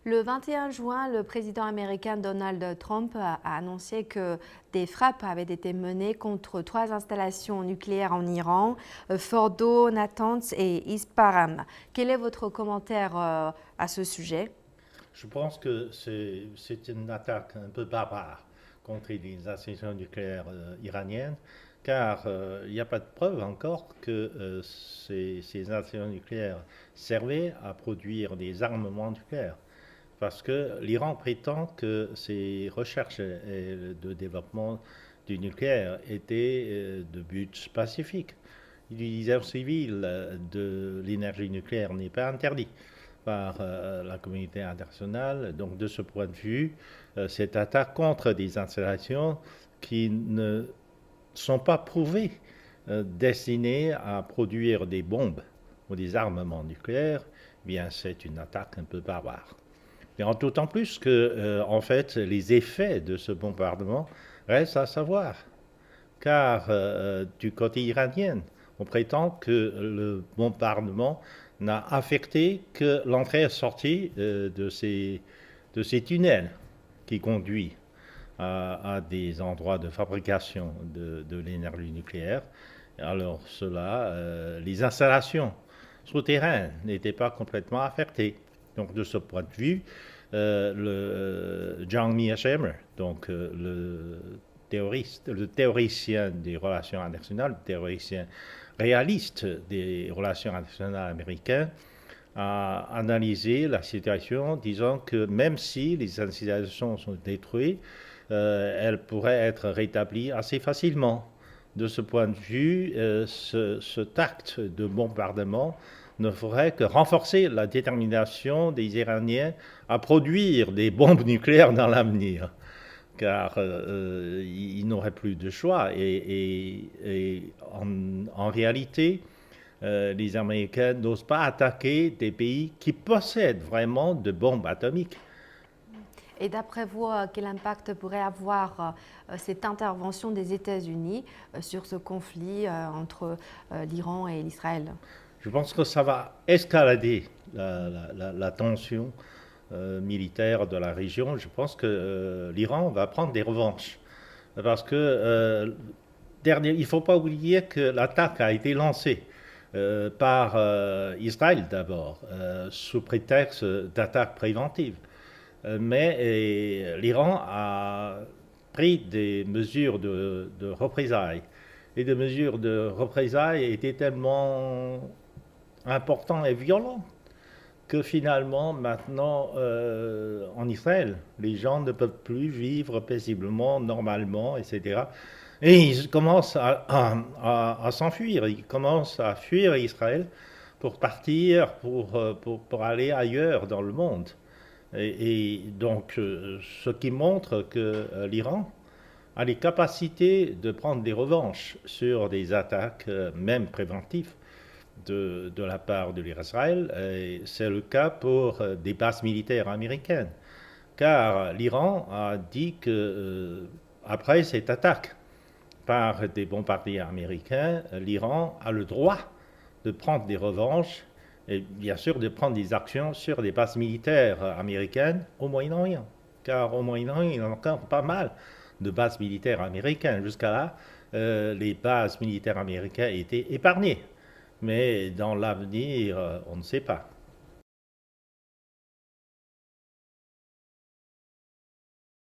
Le 21 juin, le président américain Donald Trump a annoncé que des frappes avaient été menées contre 3 installations nucléaires en Iran, Fordo, Natanz et Ispahan. Quel est votre commentaire à ce sujet? Je pense que c'est une attaque un peu barbare contre les installations nucléaires iraniennes, car il n'y a pas de preuve encore que ces installations nucléaires servaient à produire des armements nucléaires. Parce que l'Iran prétend que ses recherches de développement du nucléaire étaient de buts pacifiques. L'utilisation civile de l'énergie nucléaire n'est pas interdite par la communauté internationale. Donc de ce point de vue, cette attaque contre des installations qui ne sont pas prouvées destinées à produire des bombes ou des armements nucléaires, eh bien c'est une attaque un peu barbare. Et d'autant plus que, en fait, les effets de ce bombardement restent à savoir. Car du côté iranien, on prétend que le bombardement n'a affecté que l'entrée et sortie de ces tunnels qui conduisent à des endroits de fabrication de l'énergie nucléaire. Alors les installations souterraines n'étaient pas complètement affectées. Donc de ce point de vue, le Zhang Miashemer, donc le théoricien des relations internationales, le théoricien réaliste des relations internationales américaines, a analysé la situation, disant que même si les installations sont détruites, elles pourraient être rétablies assez facilement. De ce point de vue, cet acte de bombardement ne ferait que renforcer la détermination des Iraniens à produire des bombes nucléaires dans l'avenir, car ils n'auraient plus de choix. Et en réalité, les Américains n'osent pas attaquer des pays qui possèdent vraiment de bombes atomiques. Et d'après vous, quel impact pourrait avoir cette intervention des États-Unis sur ce conflit entre l'Iran et l'Israël? Je pense que ça va escalader la tension militaire de la région. Je pense que l'Iran va prendre des revanches. Parce que, il ne faut pas oublier que l'attaque a été lancée par Israël d'abord, sous prétexte d'attaque préventive. Mais l'Iran a pris des mesures de représailles. Et des mesures de représailles étaient tellement importantes et violentes que finalement, maintenant, en Israël, les gens ne peuvent plus vivre paisiblement, normalement, etc. Et ils commencent à s'enfuir, ils commencent à fuir Israël pour partir, pour aller ailleurs dans le monde. Et donc, ce qui montre que l'Iran a les capacités de prendre des revanches sur des attaques, même préventives, de la part de l'Israël. Et c'est le cas pour des bases militaires américaines. Car l'Iran a dit que, après cette attaque par des bombardiers américains, l'Iran a le droit de prendre des revanches et bien sûr de prendre des actions sur des bases militaires américaines au Moyen-Orient. Car au Moyen-Orient, il y a encore pas mal de bases militaires américaines. Jusqu'à là, les bases militaires américaines étaient épargnées. Mais dans l'avenir, on ne sait pas.